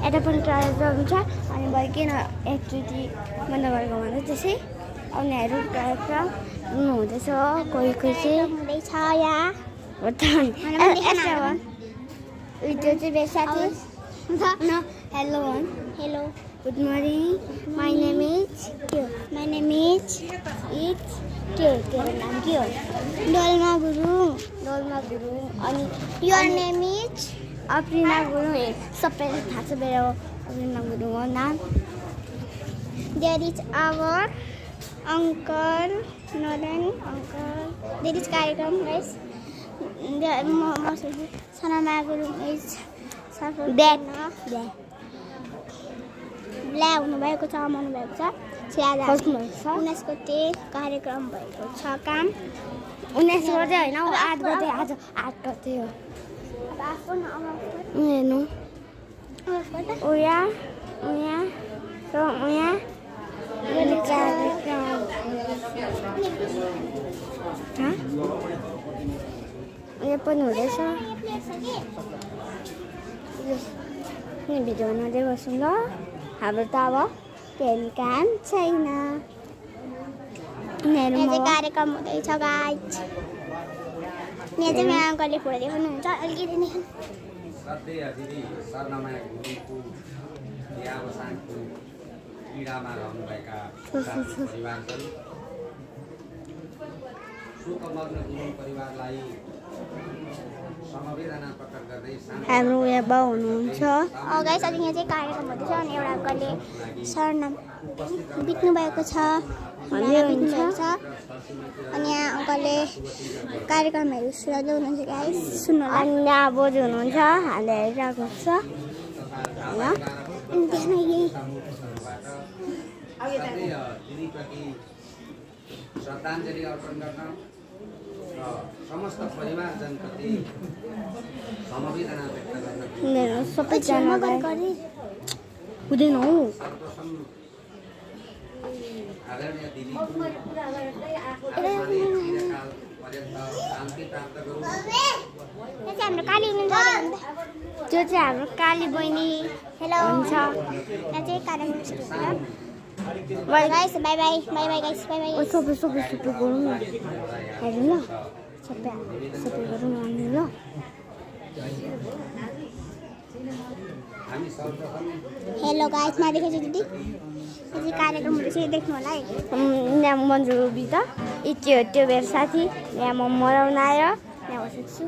यता पनि ट्रायल हुन्छ अनि भयो किन एकचोटि बन्द गरेको भन्दा त्यसै उनीहरू ट्रायल हुँदैछ कोही चाहिँ हुँदैछ यहाँ हो त त्यो चाहिँ मेरो साथी hello hello good morning my name is के हो माई नेम इज के नाम के हो डोल्मा गुरुङ अनि your name is Aprina Gurung सबैलाई थाहा छ मेरो अप्रिना गुरुङ हो नाम देयर इज आवर अङ्कल नदन अङ्कल देयर इज कार्यक्रम गाइस सनमा गुरुङ इज द्याट ब्ल्या हुनुभएको छ आउनु भएको छ उनीहरूको त्यही कार्यक्रम भएको छ काम 19 गते होइन 8 गते आज 8 गते हो हेर्नु उया पनि हुँदैछ भिडियो बनाउँदै बस्छौँ ल हाम्रो त अब केही काम छैन कार्यक्रम हुँदैछ गाइस यहाँ चाहिँ मेरो अङ्कलले फोटो देखाउनुहुन्छ अलिकति हाम्रो यहाँ बाउ हुनुहुन्छ गाइस अनि यहाँ चाहिँ कार्यक्रम हुँदैछ अनि एउटा अङ्कलले सरनाम बित्नु भएको छ अनि यहाँ अङ्कलले कार्यक्रमहरू सुनाउँदै हुनुहुन्छ गाइस सुन्नु अनि यहाँ बोजू हुनुहुन्छ हामीले हेरिरहेको छ श्रद्धाञ्जली अर्पण गर्न समस्त परिवारजनप्रति समवेदना व्यक्त गर्न सबैजना हुँदैन हौ आदरणीय दिदी त्यो चाहिँ हाम्रो काली बहिनी हेलो हुन्छ यहाँ चाहिँ कार्यक्रम सुरु guys by by guys by by सबै गरौँ न हेर्नु ल सबै गरौँ हामी ल हेलो गाइस मा देखेछ दिदी यो कार्यक्रम हुँदैछ देख्नु होला है यहाँ मन्जु बिता त्यो मेरो साथी यहाँ म मराउन आयो यहाँ बसेको छु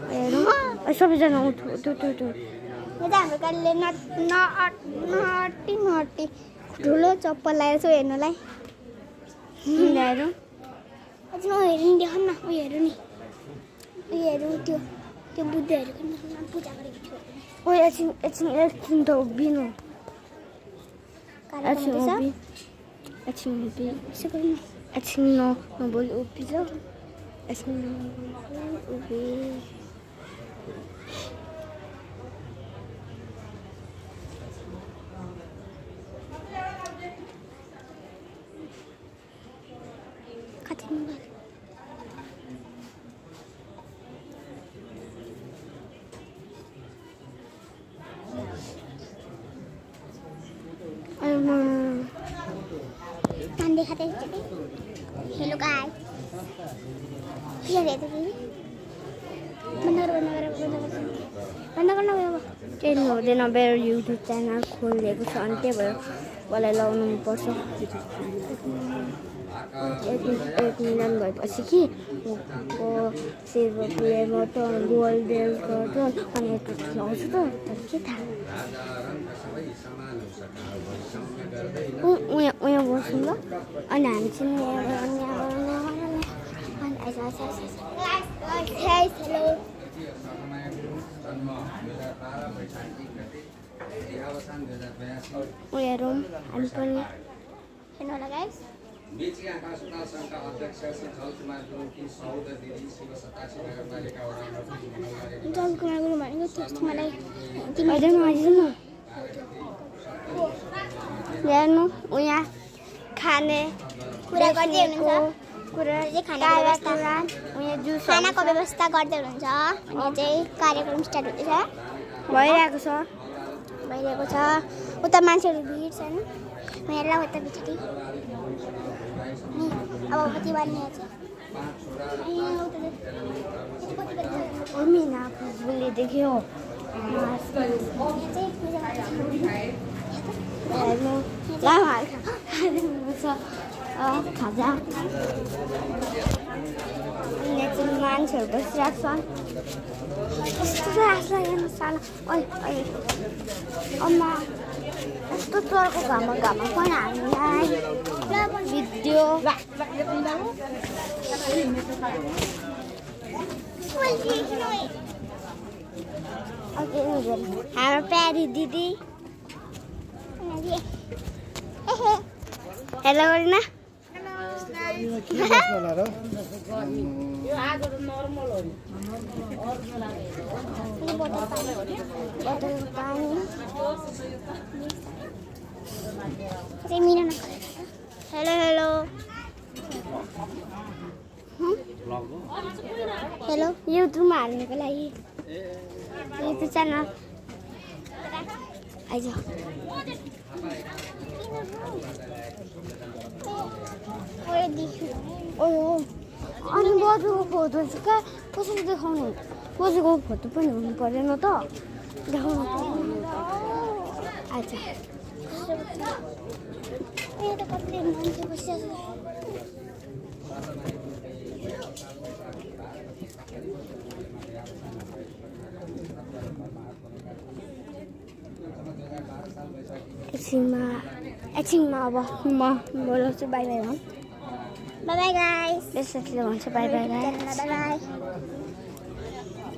हेरौँ सबैजना उठ्यो यो चाहिँ हाम्रो कालीले नटी ठुलो चप्पल लगाएर छु हेर्नुलाई हेरौँ हेर्नु नि देखाउनु न उयोहरू नि उयोहरू त्यो बुद्धहरू पूजा गरेको थियो एकछिन त उभिनु एकछिन नबोली उभिन्छ एकछिन उभि हेलो गाइस बन्द गर्न केही हुँदैन मेरो युट्युब च्यानल खोलिदिएको छ अनि त्यही भएर मलाई लाउनु पर्छ 1 मिलियन भएपछि कि सिल्भर प्लेयर बटन गोल्ड बेल बटन अनि लाउँछु त के थाहा उयो बस्छौँ ल अनि हामी चाहिँ उयोहरू हामी पनि हेर्नु होला गाइस बेची आकाशपाल संघका अध्यक्ष श्री जलकुमार गुरुङकी सौद दिदी शिव 87 नगरपालिका वडा जलकुमार गुरुङ भनेको त्यस्तो मलाई हेर्नु उहाँ खाने कुरा गर्दै हुनुहुन्छ खानाको व्यवस्था गर्दै हुनुहुन्छ अनि चाहिँ कार्यक्रम स्टार्ट हुँदैछ भइरहेको छ भइरहेको छ उता मान्छेहरू भिड छन् यहाँ उता पछाडि अब कति बाल्ने मिना फुलले देख्यो खाजा मान्छेहरू बसिरहेको छन् कस्तो लाग्छ यहाँ सानो अम्मा यस्तो चर्को घाममा पनि हामीलाई भिडियो हाम्रो प्यारी दिदी हेलो गरिना हेलो हेलो हेलो युट्युबमा हाल्नुको लागि युट्युब च्यानल आइज अनि बजुको फोटो चाहिँ कहाँ कसरी देखाउनु बजुको फोटो पनि हुनु पर्दैन त देखाउनु अच्छा एकछिनमा अब म बोलाउँछु बाई बाई भन् बाई बाई गाइस यसरी भन्छु बाई बाई बाई बाई